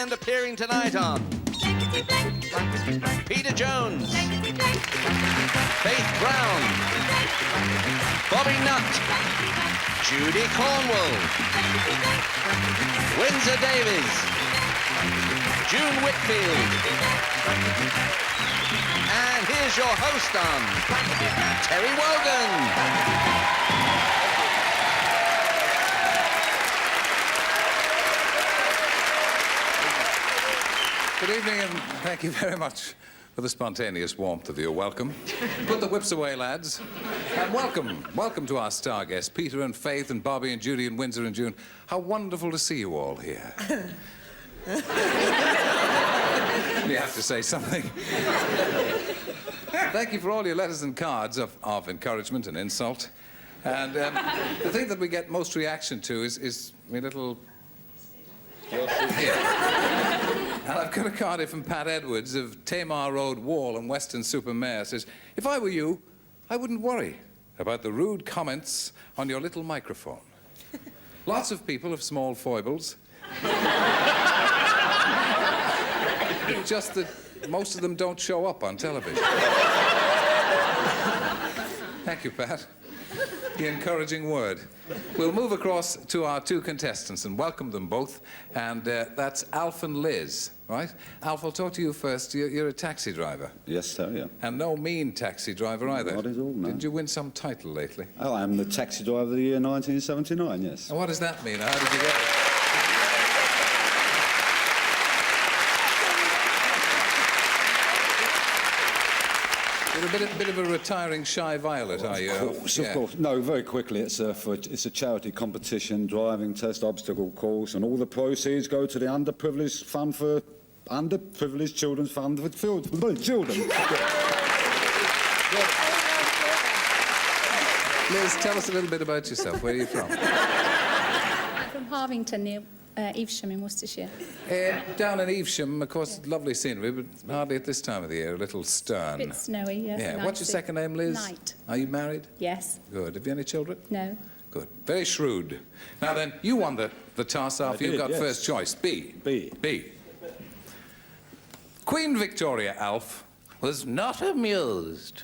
and appearing tonight on Peter Jones, Faith Brown, Bobby Nutt, Judy Cornwall, Windsor Davies, June Whitfield, and here's your host on Terry Wogan. Good evening, and thank you very much for the spontaneous warmth of your welcome. Put the whips away, lads. And welcome to our star guests, Peter and Faith and Bobby and Judy and Windsor and June. How wonderful to see you all here. You have to say something. Thank you for all your letters and cards of encouragement and insult. And the thing that we get most reaction to is my little... And I've got a card here from Pat Edwards of Tamar Road Wall and Weston-super-Mare. Says, if I were you, I wouldn't worry about the rude comments on your little microphone. Lots of people have small foibles. Just that most of them don't show up on television. Thank you, Pat. The encouraging word. We'll move across to our two contestants and welcome them both. And that's Alf and Liz, right? Alf, I'll talk to you first. You're a taxi driver. Yes, sir, yeah. And no mean taxi driver either. Not at all, no. Did you win some title lately? Oh, I'm the taxi driver of the year 1979, yes. And what does that mean? How did you get it? You're a bit of a retiring shy violet, are you? Of course. No, very quickly, it's a charity competition, driving test obstacle course, and all the proceeds go to the underprivileged fund for... Underprivileged Children's Fund for children. Liz, tell us a little bit about yourself. Where are you from? I'm from Harvington, near Evesham in Worcestershire. Down in Evesham, of course, lovely scenery, but hardly at this time of the year, a little stern. A bit snowy, yes. Yeah. What's your second name, Liz? Knight. Are you married? Yes. Good. Have you any children? No. Good. Very shrewd. Now then, you won the toss off. You got yes. first choice. B. B. Queen Victoria, Alf, was not amused.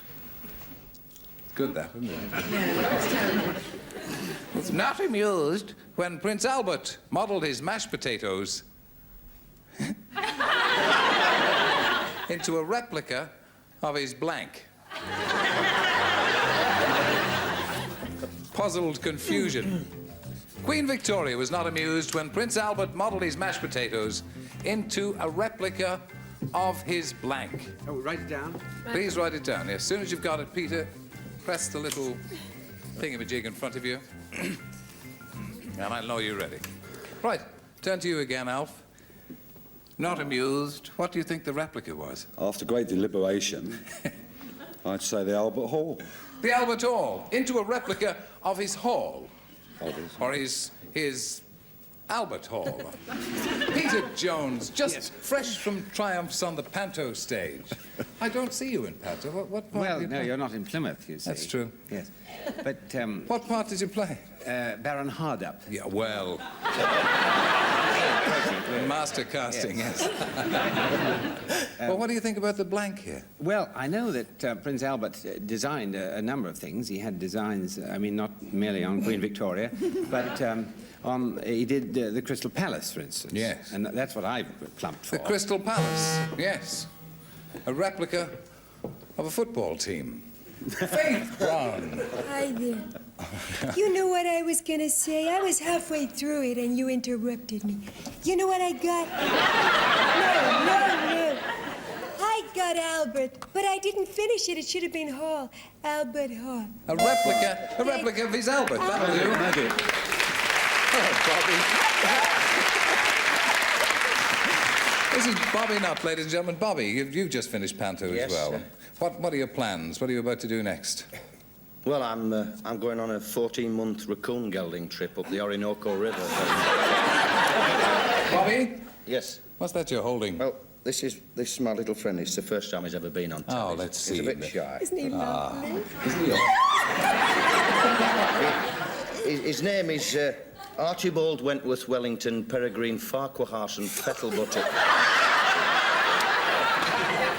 Good, that, isn't it? Was not amused when Prince Albert modelled his mashed potatoes into a replica of his blank. Puzzled confusion. Queen Victoria was not amused when Prince Albert modelled his mashed potatoes into a replica of his blank. Oh, write it down. Please write it down. As soon as you've got it, Peter, press the little thingamajig in front of you. And I know you're ready. Right, turn to you again, Alf. Not amused. What do you think the replica was? After great deliberation, I'd say the Albert Hall. The Albert Hall, into a replica of his hall. Or his Albert Hall. Peter Jones, just fresh from triumphs on the Panto stage. I don't see you in Panto. What part Well, did you no, play? you're not in Plymouth, you see. That's true. Yes. But, What part did you play? Baron Hardup. Yeah, well... Master casting, yes. Well, what do you think about the blank here? Well, I know that Prince Albert designed a number of things. He had designs, I mean, not merely on Queen Victoria, but he did the Crystal Palace, for instance. Yes. And that's what I plumped for. The Crystal Palace, yes. A replica of a football team. Faith Brown. Hi there. You know what I was gonna say? I was halfway through it and you interrupted me. You know what I got? No. I got Albert, but I didn't finish it. It should have been Hall. Albert Hall. A replica of his Albert. That'll do. Magic. Bobby. This is Bobby Nutt, ladies and gentlemen. Bobby, you've just finished Panto as well. Sir. What are your plans? What are you about to do next? Well, I'm going on a 14-month raccoon gelding trip up the Orinoco River. Bobby? Yes. What's that you're holding? Well, this is my little friend. It's the first time he's ever been on telly. Oh, let's see. He's a bit shy. Isn't he lovely? Isn't he? His name is Archibald Wentworth Wellington, Peregrine Farquhar and Petal Butter.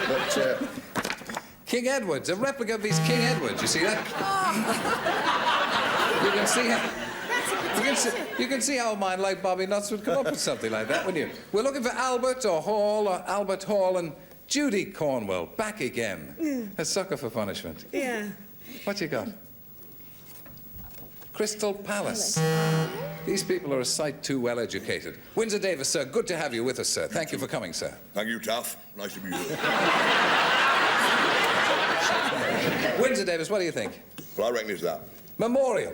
But, King Edward's, a replica of these King Edwards. You see that? You can see how... You can see how a man like Bobby Nuts would come up with something like that, wouldn't you? We're looking for Albert Hall and Judy Cornwell, back again. A sucker for punishment. Yeah. What you got? Crystal Palace. These people are a sight too well educated. Windsor Davis, sir, good to have you with us, sir. Thank you for coming, sir. Thank you, Taff. Nice to meet you. Windsor Davis, what do you think? Well, I reckon it's that. Memorial.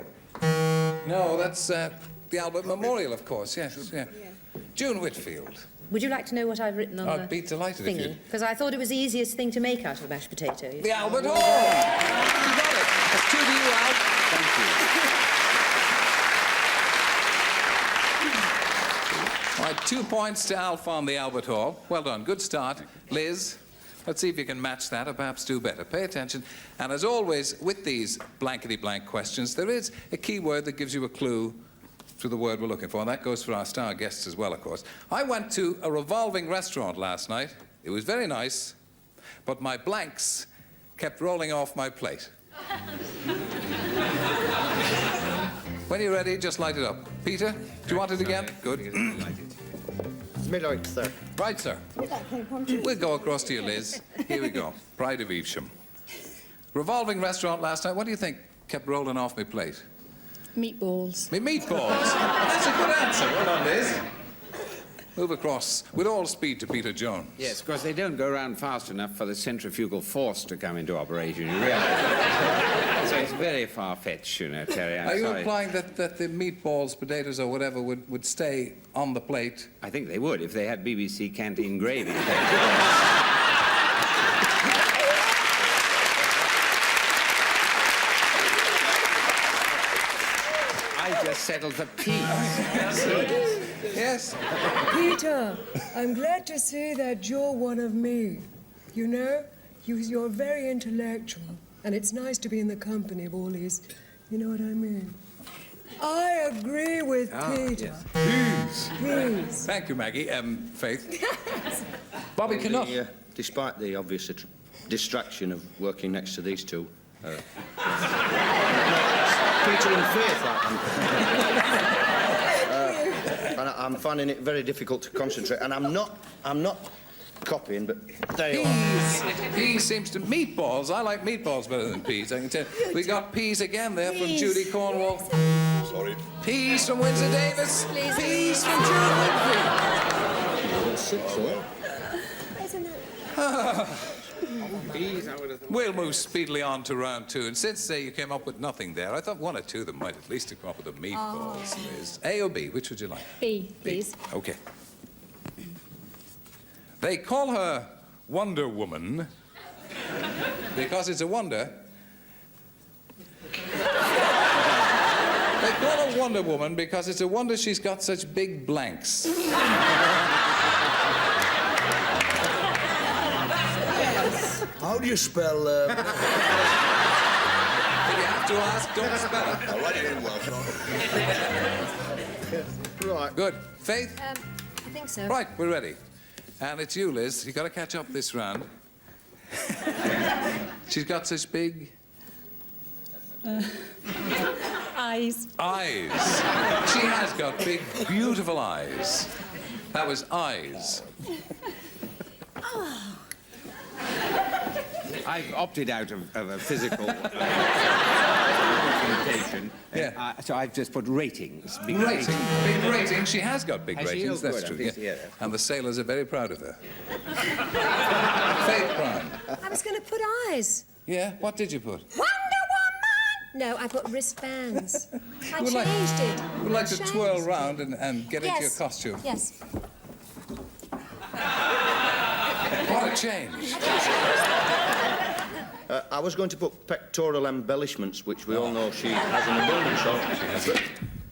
No, that's the Albert Memorial, of course, yes, yeah. June Whitfield. Would you like to know what I've written on I'd be delighted if thingy? you'd... Because I thought it was the easiest thing to make out of a mashed potato. The Albert Hall! You got it. That's 2 to you, Al. Thank you. All right, 2 points to Alf on the Albert Hall. Well done, good start. Liz, let's see if you can match that or perhaps do better. Pay attention. And as always, with these blankety blank questions, there is a key word that gives you a clue to the word we're looking for, and that goes for our star guests as well, of course. I went to a revolving restaurant last night. It was very nice, but my blanks kept rolling off my plate. When you're ready, just light it up. Peter, do you want it again? Good. Midnight, sir. Right, sir. We'll go across to you, Liz. Here we go. Pride of Evesham. Revolving restaurant last night. What do you think kept rolling off my plate? Meatballs. Me meatballs. That's a good answer. Well done, Liz. Move across with all speed to Peter Jones. Yes, because they don't go around fast enough for the centrifugal force to come into operation, you realise. So it's very far-fetched, you know, Terry. I'm Are you sorry. implying that the meatballs, potatoes, or whatever would stay on the plate? I think they would if they had BBC canteen gravy. I just settled for peas. Yes. Peter, I'm glad to see that you're one of me. You know, you're very intellectual, and it's nice to be in the company of all these, you know what I mean? I agree with Peter. Yes. Please. Thank you, Maggie. Faith. Bobby Cannot. Despite the obvious distraction of working next to these two, Peter and Faith, and I'm finding it very difficult to concentrate. And I'm not copying, but they are. Peas seems to... Meatballs. I like meatballs better than peas, I can tell you. We got peas again there from Judy Cornwall. Sorry. Peas from Windsor Davis. Peas from June Whitfield. 6, sir. Peas, I would have thought. We'll move speedily on to round 2. And since you came up with nothing there, I thought 1 or 2 of them might at least have come up with the meatballs. Liz. A or B? Which would you like? B, please. Okay. They call her Wonder Woman because it's a wonder. They call her Wonder Woman because it's a wonder she's got such big blanks. How do you spell... If you have to ask, don't spell it. I'll write it in Welsh. Right. Good. Faith? I think so. Right, we're ready. And it's you, Liz. You've got to catch up this round. She's got such big... Eyes. eyes. She has got big, beautiful eyes. That was eyes. I've opted out of a physical representation. Yeah. So I've just put ratings. Big Rating. Big rating. She has got big Has she? ratings, Oh, that's good. true. I'm pleased to hear Yeah. that. And the sailors are very proud of her. Faith Brown. I was going to put eyes. Yeah, what did you put? Wonder Woman! No, I put wristbands. I Would changed like- it. We'd like to Changed twirl it. round and get into your Yes. costume. Yes. What a change. I was going to put pectoral embellishments, which we all know she has an abundance of.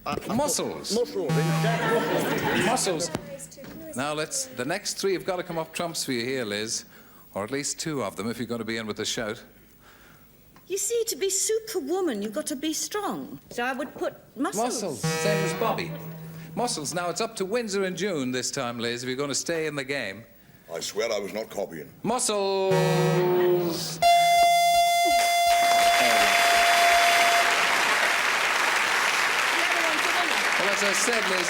But Muscles. muscles. Muscles. Now the next 3 have got to come up trumps for you here, Liz. Or at least 2 of them if you're going to be in with the shout. You see, to be superwoman, you've got to be strong. So I would put muscles. Muscles, same as Bobby. Muscles. Now, it's up to Windsor and June this time, Liz, if you're going to stay in the game. I swear I was not copying. Muscles! Well, as I said, Liz,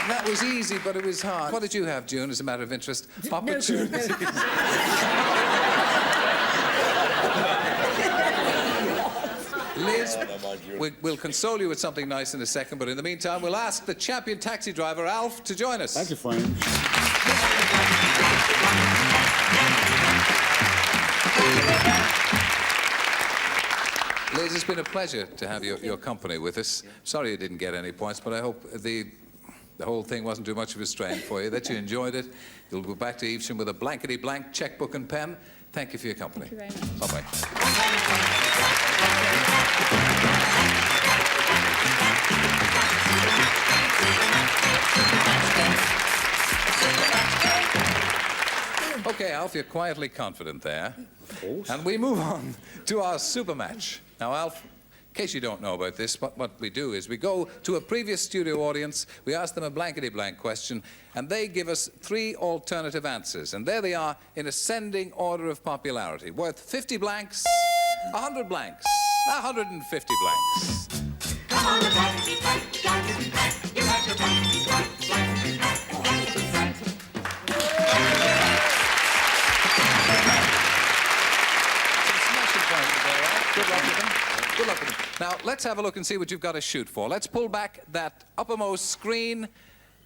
that was easy, but it was hard. What did you have, June, as a matter of interest? Opportunities. Liz, we'll console you with something nice in a second, but in the meantime, we'll ask the champion taxi driver, Alf, to join us. Thank you, Frank. Liz, it's been a pleasure to have your company with us. Sorry you didn't get any points, but I hope the whole thing wasn't too much of a strain for you, that you enjoyed it. You'll go back to Evesham with a blankety blank checkbook and pen. Thank you for your company. Thank you very much. Bye-bye. Okay, Alf, you're quietly confident there. Of course. And we move on to our super match. Now, Alf, in case you don't know about this, what we do is we go to a previous studio audience, we ask them a blankety blank question, and they give us 3 alternative answers. And there they are in ascending order of popularity, worth 50 blanks, 100 blanks, 150 blanks. Come on, the blankety blank, blankety blank, you have your blankety blank, blankety blank, blankety blank. Good luck with them. Good luck with them. Now, let's have a look and see what you've got to shoot for. Let's pull back that uppermost screen,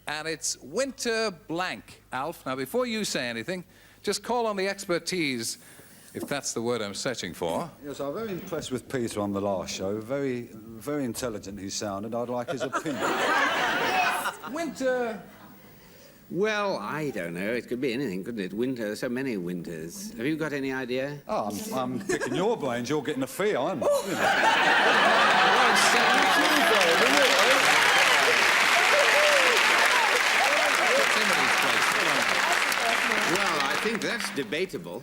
and it's winter blank, Alf. Now, before you say anything, just call on the expertise, if that's the word I'm searching for. Yes, I'm very impressed with Peter on the last show. Very, very intelligent he sounded. I'd like his opinion. Winter. Well, I don't know. It could be anything, couldn't it? Winter, so many winters. Have you got any idea? Oh, I'm picking your brains. You're getting a fee, I'm not. You know. Well, I think that's debatable.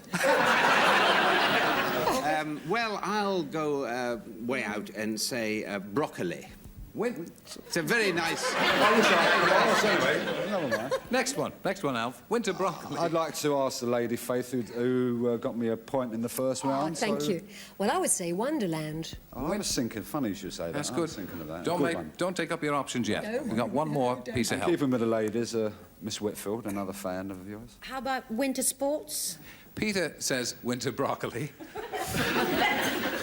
Well, I'll go way out and say broccoli. It's a very nice... Next one, Alf. Winter broccoli. I'd like to ask the lady, Faith, who got me a point in the first round. Thank you. Well, I would say Wonderland. I was thinking, funny you should say that. That's I good. was thinking of that. Don't take up your options yet. No. We've got one more piece of help. Keeping with the ladies, Miss Whitfield, another fan of yours. How about winter sports? Peter says winter broccoli.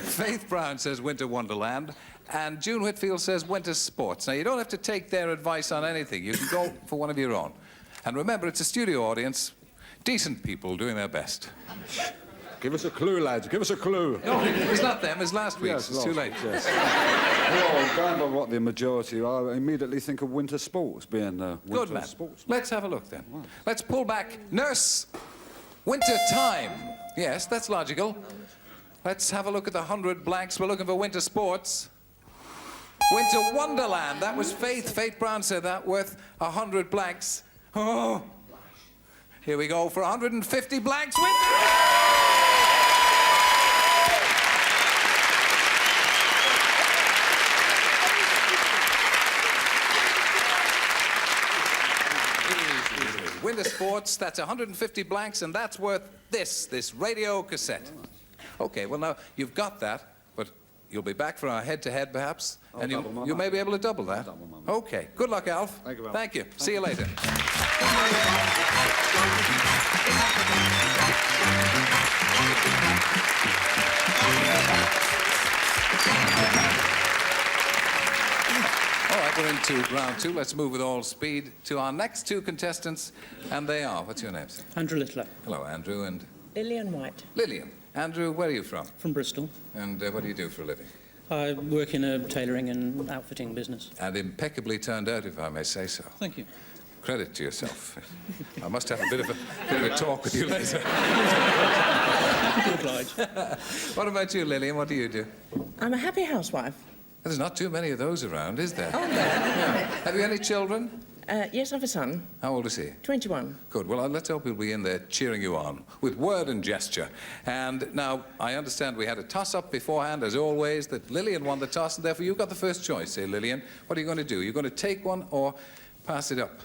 Faith Brown says winter wonderland. And June Whitfield says winter sports. Now, you don't have to take their advice on anything. You can go for one of your own. And remember, it's a studio audience. Decent people doing their best. Give us a clue, lads. Give us a clue. No, it's not them. It's last week's. Yes, It's too late. Yes. Well, going by what the majority are, I immediately think of winter sports being winter Good man. sports. Let's have a look then. Let's pull back. Nurse, winter time. Yes, that's logical. Let's have a look at the 100 blanks. We're looking for winter sports. Winter Wonderland. That was Faith. Faith Brown said that, worth 100 blanks. Oh. Here we go for 150 blanks. Winter sports, that's 150 blanks, and that's worth this radio cassette. Okay, well, now, you've got that, but you'll be back for our head-to-head, perhaps, and you may be able to double that. Okay, good luck, Alf. Thank you, Alf. Thank you. See you later. All right, we're into round 2. Let's move with all speed to our next 2 contestants, and they are, what's your name, sir? Andrew Littler. Hello, Andrew, and Lillian White. Lillian. Andrew, where are you from? From Bristol. And what do you do for a living? I work in a tailoring and outfitting business. And impeccably turned out, if I may say so. Thank you. Credit to yourself. I must have a bit of a talk with you later. What about you, Lillian? What do you do? I'm a happy housewife. There's not too many of those around, is there? Oh, no. Yeah. Have you any children? Yes, I have a son. How old is he? 21. Good. Well, let's hope he'll be in there cheering you on with word and gesture. And now, I understand we had a toss-up beforehand, as always, that Lillian won the toss, and therefore you got the first choice here, Lillian. What are you going to do? You're going to take one or pass it up?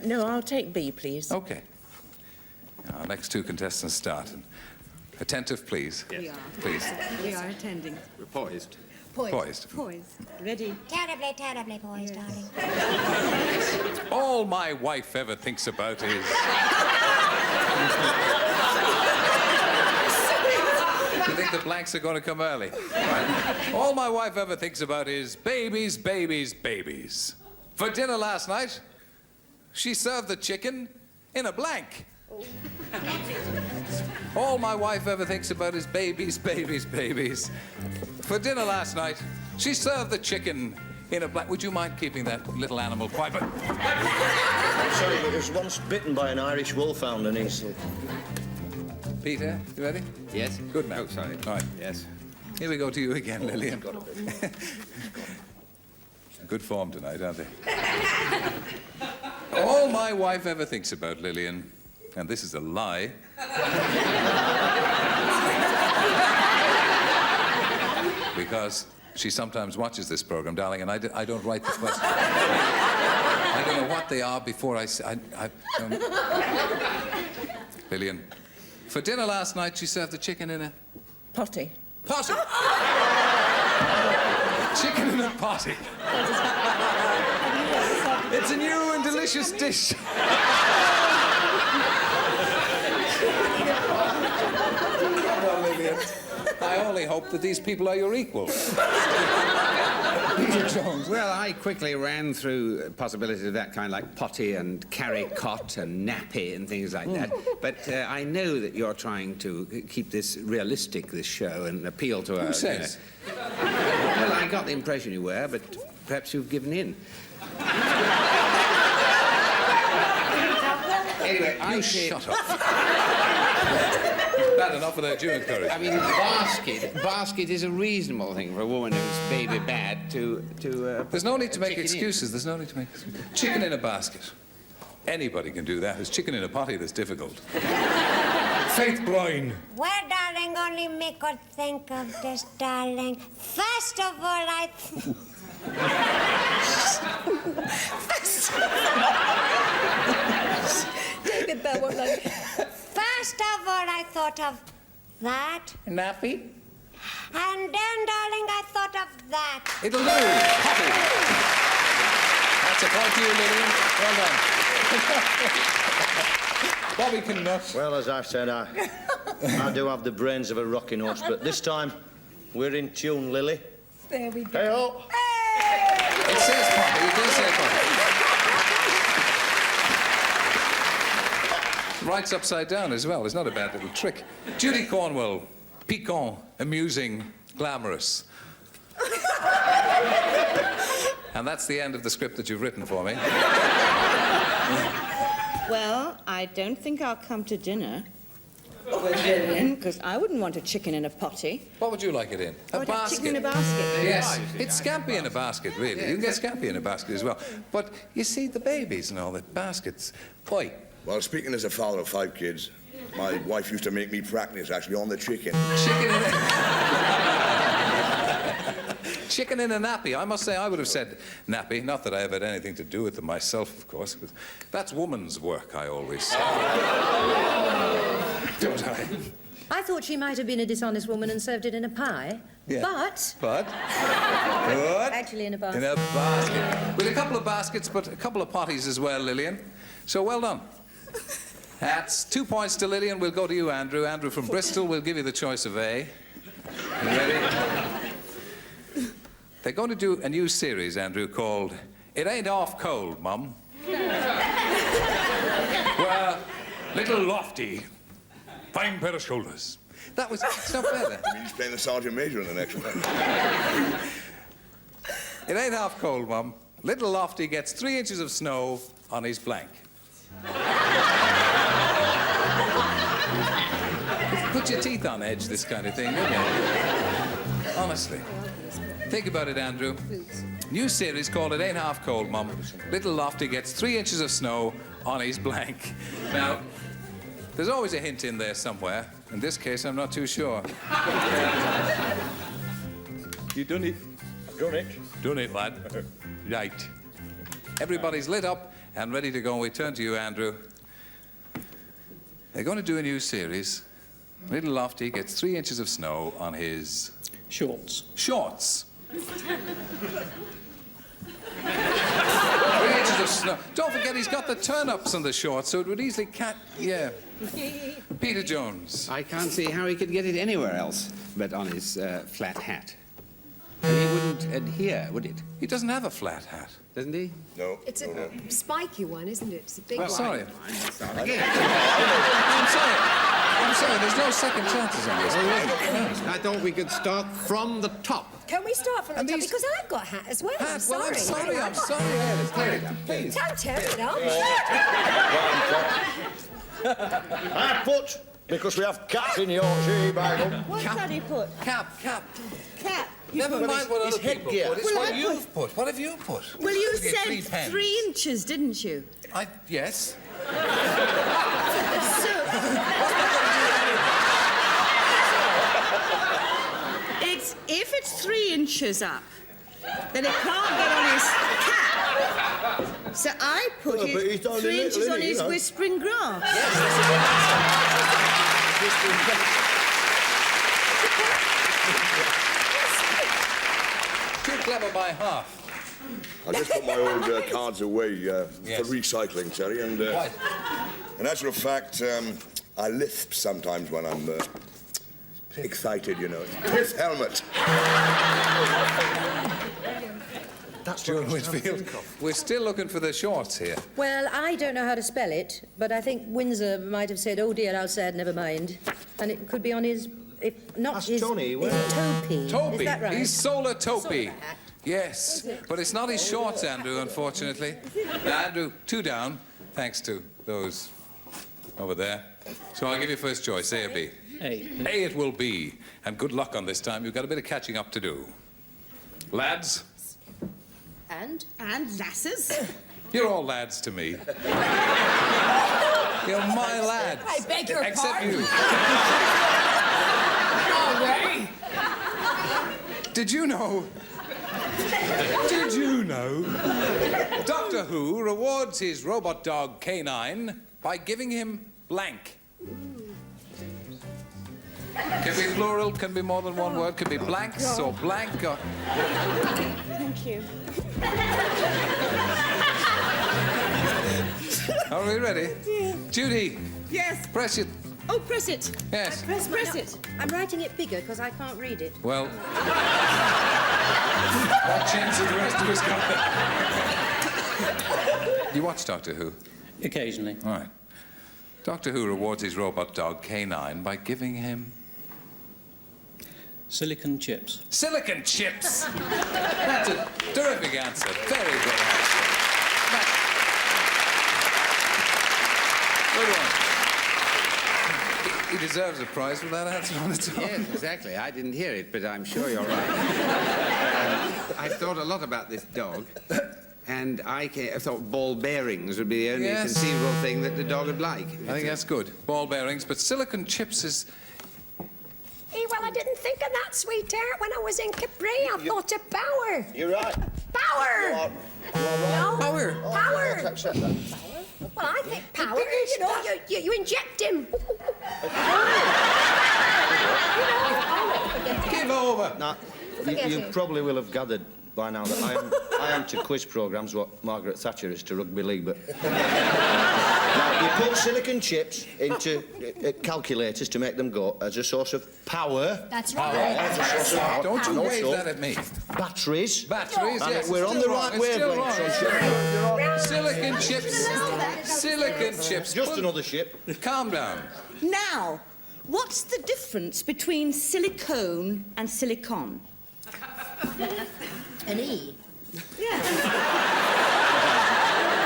No, I'll take B, please. OK. Our next two contestants start. Attentive, please. Yes. We are. Please. We are attending. We're poised. Poised. Ready? Terribly, terribly poised, darling. All my wife ever thinks about is... You think the blanks are going to come early? Right. All my wife ever thinks about is babies, babies, babies. For dinner last night, she served the chicken in a blank. All my wife ever thinks about is babies, babies, babies. For dinner last night, she served the chicken in a blank. Would you mind keeping that little animal quiet? But... I'm sorry, but it was once bitten by an Irish wolfhound and he's... Peter, you ready? Yes. Good man. Oh, sorry. All right. Yes. Here we go to you again, Lillian. Good form tonight, aren't they? All my wife ever thinks about, Lillian, and this is a lie, because she sometimes watches this program, darling, and I don't write the question. I don't know what they are before I Lillian, for dinner last night, she served the chicken in a... Potty. Potty! Chicken in a potty. It's a new and delicious dish. Come on, Lillian. I only hope that these people are your equals. Peter Jones. Well, I quickly ran through possibilities of that kind, like potty and carry cot and nappy and things like that. But I know that you're trying to keep this realistic, this show, and appeal to Who says? Well, I got the impression you were, but perhaps you've given in. Anyway, You shut up. Bad enough without you encouraging. I mean, basket is a reasonable thing for a woman who's baby bad to There's no need to make chicken in. excuses. There's no need to make excuses. Chicken in a basket. Anybody can do that. It's chicken in a potty that's difficult. Faith Bryan. Well, darling, only me could think of this, darling. First of all, David Bell won't like it. First of all, I thought of that. Nappy? And then, darling, I thought of that. It'll do. Potty. That's a point to you, Lillian. Well done. Bobby can nut. Well, as I've said, I do have the brains of a rocking horse, but this time we're in tune, Lily. There we go. Hey-ho! It says potty. It does say potty. Writes upside down as well. It's not a bad little trick. Judy Cornwell. Piquant, amusing, glamorous. And that's the end of the script that you've written for me. Well, I don't think I'll come to dinner with Lillian, because I wouldn't want a chicken in a potty. What would you like it in? A I'd have basket. chicken in a basket. Yes, it's scampi in a basket, really. You can get scampi in a basket as well. But you see, the babies and all that, baskets. Boy. Well, speaking as a father of 5 kids, my wife used to make me practice, actually, on the chicken. Chicken in a... Chicken in a nappy. I must say, I would have said nappy. Not that I have had anything to do with them myself, of course. But that's woman's work, I always say. Don't I? I thought she might have been a dishonest woman and served it in a pie. Yeah. But... But? Actually in a basket. In a basket. With a couple of baskets, but a couple of potties as well, Lillian. So well done. That's 2 points to Lillian. We'll go to you, Andrew. Andrew from Bristol. We'll give you the choice of A. You ready? They're going to do a new series, Andrew, called It Ain't Half Cold, Mum. Where little Lofty, fine pair of shoulders. That was... It's not better. I mean, he's playing the Sergeant Major in the next one. It ain't half cold, Mum. Little Lofty gets 3 inches of snow on his blank. Put your teeth on edge, this kind of thing, don't you? Honestly. Think about it, Andrew. New series called It Ain't Half Cold, Mum. Little Lofty gets 3 inches of snow on his blank. Now, there's always a hint in there somewhere. In this case, I'm not too sure. You done it? Done it. Done it, lad. Right. Everybody's lit up and ready to go. We turn to you, Andrew. They're going to do a new series. Little Lofty gets 3 inches of snow on his... Shorts. Shorts. 3 inches of snow. Don't forget, he's got the turn-ups on the shorts, so it would easily yeah. Peter Jones. I can't see how he could get it anywhere else but on his flat hat. He wouldn't adhere, would it? He doesn't have a flat hat. Doesn't he? No. It's a spiky one, isn't it? It's a big Well, one. sorry. Again. I'm sorry, there's no second chances on this. I thought we could start from the top. Can we start from the And top? these- Because I've got a hat as well. I'm Well, sorry. I'm sorry. Please. Don't tear it up. I put, because we have cats in Yorkshire, Bagel. What's that he put? Cap. Cap. Never mind what other people headgear. put. It's Well, what I you've put. What have you put? Well, you Look at said 3 pens. 3 inches, didn't you? Yes. So... if it's 3 inches up, then it can't get on his cap. So I put Well, but it he's only 3 inches little, on isn't he, his you know? whispering grass. Too clever by half. I just put my old cards away Yes. for recycling, Terry, and Right. and as a fact, I lisp sometimes when I'm excited, you know. Piss helmet. That's June Whitfield. We're still looking for the shorts here. Well, I don't know how to spell it, but I think Windsor might have said, oh dear, I'll say it, never mind. And it could be on his, if not That's his... Tony, his where- Topi. Topi. Is that right? He's Solar Topi. Solar hat. Yes, but it's not his shorts, Andrew, unfortunately. Now, Andrew, 2 down, thanks to those over there. So I'll give you first choice, A or B. A. A it will be, and good luck on this time. You've got a bit of catching up to do. Lads, And lasses. you're all lads to me. You're my lads. I beg your Except pardon? you. No way. Did you know? Did you know? Doctor Who rewards his robot dog K9 by giving him blank. Can be plural, can be more than one word, can be blanks or blank or... Thank you. Are we ready? Judy, Yes. press it. Oh, press it. Yes. Press it. I'm writing it bigger because I can't read it. Well... what chance has the rest of us got? You watch Doctor Who? Occasionally. All right. Doctor Who rewards his robot dog K9 by giving him... Silicon chips. silicon chips! That's a terrific answer. Very good answer. Good one. He deserves a prize for that answer on its own. Yes, exactly. I didn't hear it, but I'm sure you're right. I've thought a lot about this dog, and I thought ball bearings would be the only Yes. conceivable thing that the dog would like. I think that's good. Ball bearings, but silicon chips is... Well, I didn't think of that, sweetheart, when I was in Capri. I thought of power. You're right. Power! You are right. Power. Power! Let's accept that. Well, I think power, you know, you inject him. Give over. Now, Forget you it. probably will have gathered by now that I am to quiz programmes what Margaret Thatcher is to rugby league, but... Now, you put silicon chips into calculators to make them go as a source of power. That's Power, right. as a source of power. Don't you And wave also that at me. Batteries. Batteries, And yes. we're it's on still the wrong, right it's still wavelength. wrong. Silicon chips. Silicon chips. Just another ship. Calm down. Now, what's the difference between silicone and silicon? An E. Yeah.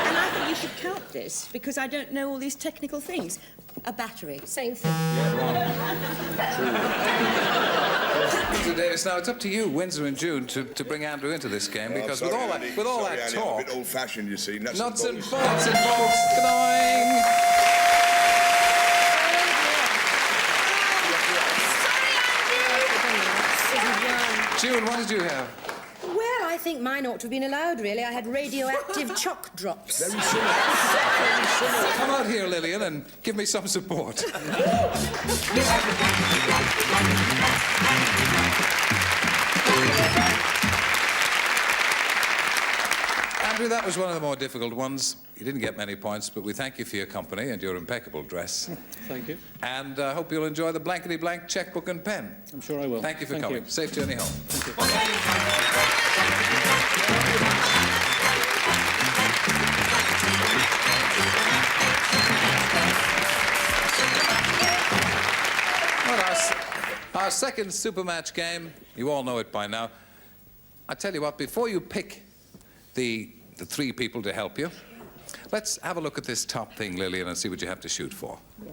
And I think you should count this because I don't know all these technical things. A battery. Same thing. Mr. Davis, now it's up to you, Windsor and June, to bring Andrew into this game, because with all that Andy, talk... I'm a bit old-fashioned, you see. Nuts Nuts and bolts. bolts. Nuts and bolts. Going. June, what did you have? Well, I think mine ought to have been allowed, really. I had radioactive chalk drops. Very similar. Come out here, Lillian, and give me some support. Andrew, that was one of the more difficult ones. You didn't get many points, but we thank you for your company and your impeccable dress. Thank you. And I hope you'll enjoy the Blankety Blank checkbook and pen. I'm sure I will. Thank you for coming. Safe journey home. Well, our second super match game, you all know it by now. I tell you what, before you pick the three people to help you, let's have a look at this top thing, Lillian, and see what you have to shoot for. Yeah.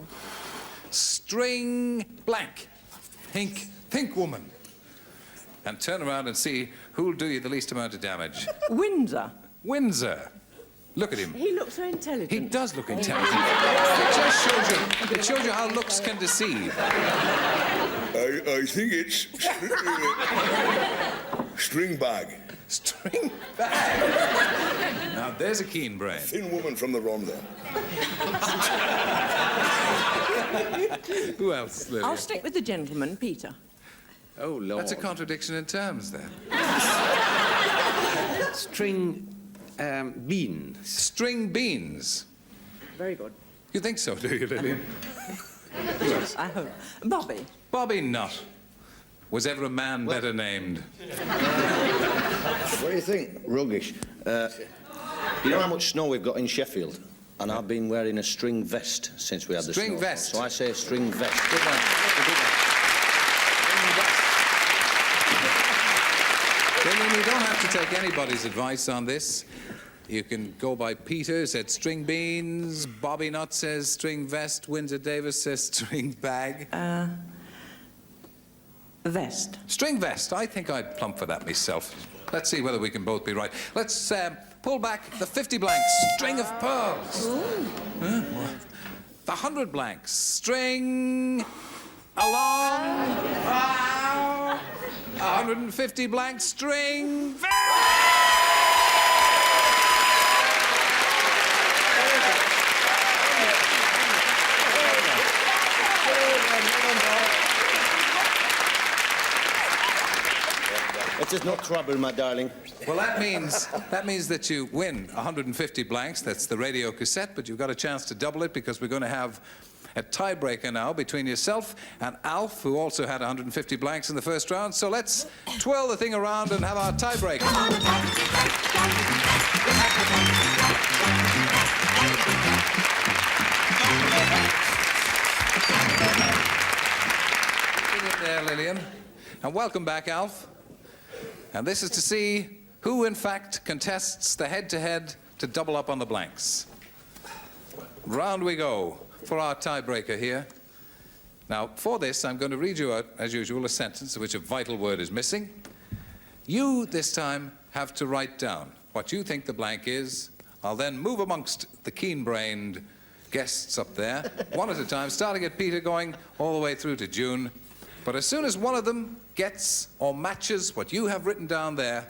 String blank. Think woman. And turn around and see who'll do you the least amount of damage. Windsor. Windsor. Look at him. He looks so intelligent. He does look intelligent. It shows you how looks can deceive. I think it's string bag. String bag. Now, there's a keen brain. Thin woman from the Ron there. Who else, Lillian? I'll stick with the gentleman, Peter. Oh, Lord. That's a contradiction in terms, then. String beans. String beans. Very good. You think so, do you, Lillian? Yes, I hope. Bobby. Bobby Nutt. Was ever a man better named? What do you think? Ruggish. You know how much snow we've got in Sheffield? And I've been wearing a string vest since we had the snow. String vest. So I say string vest. Good one. Good one. Lillian, you don't have to take anybody's advice on this. You can go by Peter, said string beans. Bobby Nutt says string vest. Windsor Davis says string bag. Vest. String vest. I think I'd plump for that myself. Let's see whether we can both be right. Let's pull back the 50 blanks. String of pearls. The 100 blanks. String along. 150 blanks. String vest. It is no trouble, my darling. Well, that means that you win 150 blanks. That's the radio cassette, but you've got a chance to double it because we're going to have a tiebreaker now between yourself and Alf, who also had 150 blanks in the first round. So let's twirl the thing around and have our tiebreaker. Get in there, Lillian. And welcome back, Alf. And this is to see who, in fact, contests the head-to-head to double up on the blanks. Round we go for our tiebreaker here. Now, for this, I'm going to read you out, as usual, a sentence of which a vital word is missing. You, this time, have to write down what you think the blank is. I'll then move amongst the keen-brained guests up there, one at a time, starting at Peter, going all the way through to June. But as soon as one of them gets or matches what you have written down there,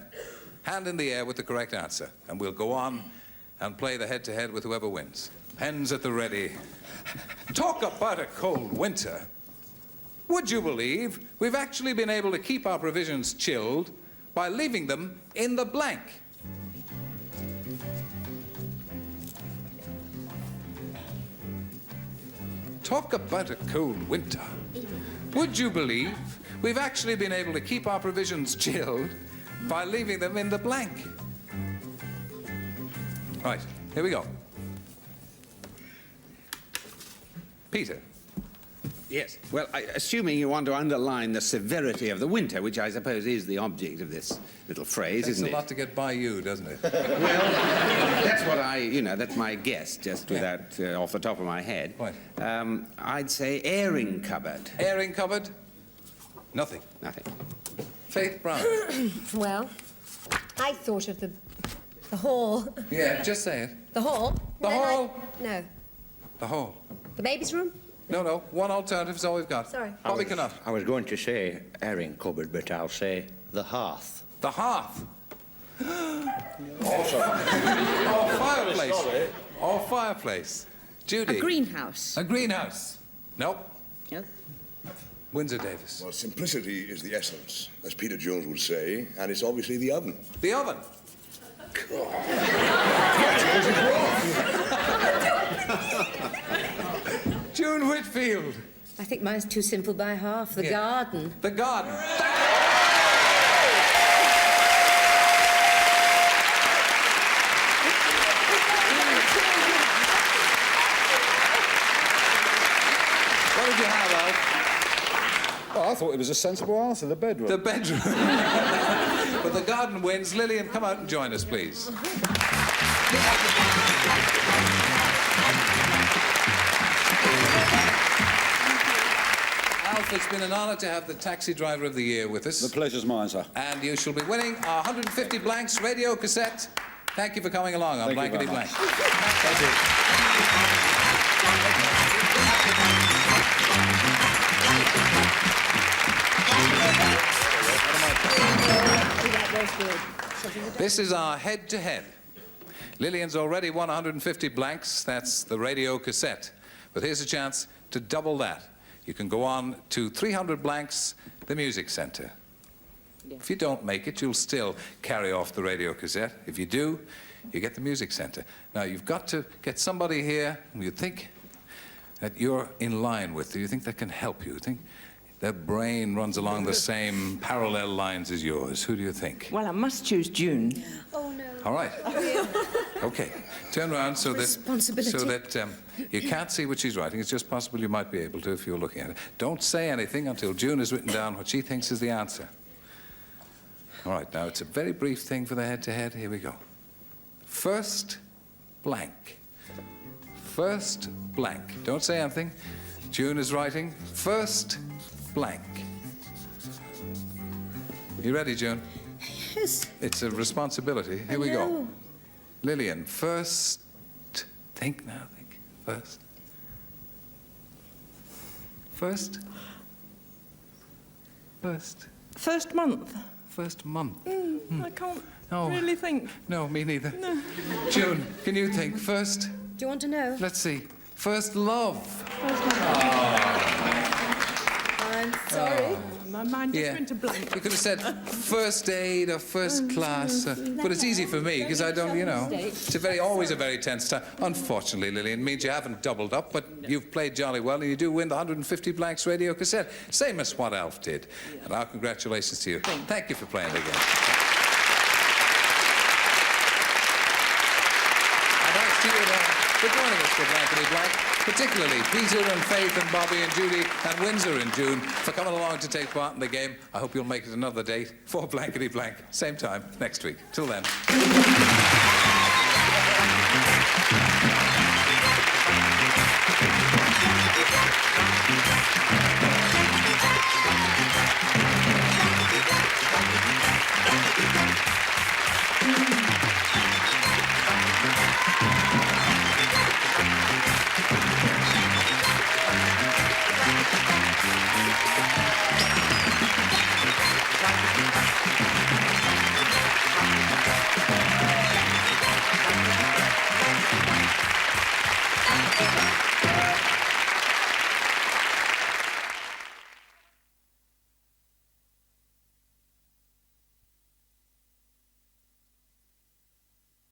hand in the air with the correct answer. And we'll go on and play the head-to-head with whoever wins. Pens at the ready. Talk about a cold winter. Would you believe we've actually been able to keep our provisions chilled by leaving them in the blank? Talk about a cold winter. Would you believe we've actually been able to keep our provisions chilled by leaving them in the blank? Right, here we go. Peter. Yes. Well, assuming you want to underline the severity of the winter, which I suppose is the object of this little phrase, isn't it? Takes a lot to get by you, doesn't it? Well, that's what that's my guess, just without off the top of my head. Right. I'd say airing cupboard. Airing cupboard? Nothing. Nothing. Faith Brown. Well, I thought of the hall. Yeah, just say it. The hall? The hall? No. The hall. The baby's room? No. One alternative is all we've got. Sorry. Bobby Cannot. I was going to say airing cupboard, but I'll say the hearth. The hearth. Or fireplace. Or fireplace. Judy. A greenhouse. A greenhouse. Nope. No. Windsor Davis. Well, simplicity is the essence, as Peter Jones would say, and it's obviously the oven. The oven. June Whitfield. I think mine's too simple by half. The garden. The garden. What did you have, Alf? Oh, I thought it was a sensible answer, the bedroom. The bedroom. But the garden wins. Lillian, come out and join us, please. Alf, it's been an honour to have the Taxi Driver of the Year with us. The pleasure's mine, sir. And you shall be winning our 150 Blanks radio cassette. Thank you for coming along on Thank you Blankety very Blank. much. Thank you. This is our head-to-head. Lillian's already won 150 Blanks. That's the radio cassette. But here's a chance to double that. You can go on to 300 Blanks, the Music Centre. If you don't make it, you'll still carry off the radio cassette. If you do, you get the Music Centre. Now, you've got to get somebody here who you think that you're in line with. Do you think that can help you? Think their brain runs along the same parallel lines as yours. Who do you think? Well, I must choose June. Oh, no. All right. Okay. Turn around so that you can't see what she's writing. It's just possible you might be able to if you're looking at it. Don't say anything until June has written down what she thinks is the answer. All right. Now, it's a very brief thing for the head-to-head. Here we go. First blank. First blank. Don't say anything. June is writing. First blank. You ready, June? Yes. It's a responsibility. Here we go. Lillian, first... Think now, think. First. First. First. First month. First month. I can't really think. No, me neither. No. June, can you think? First? Do you want to know? Let's see. First love. I'm sorry. My mind just went to blank. You could have said first aid or first class. But it's easy for me because I don't, it's always a very tense time. Unfortunately, Lillian, it means you haven't doubled up, but you've played jolly well and you do win the 150 Blanks radio cassette. Same as what Alf did. And our congratulations to you. Thank you for playing the game. And thanks to you for joining us for Blankety Blank, particularly Peter and Faith and Bobby and Judy and Windsor and June for coming along to take part in the game. I hope you'll make it another date for Blankety Blank, same time next week. Till then.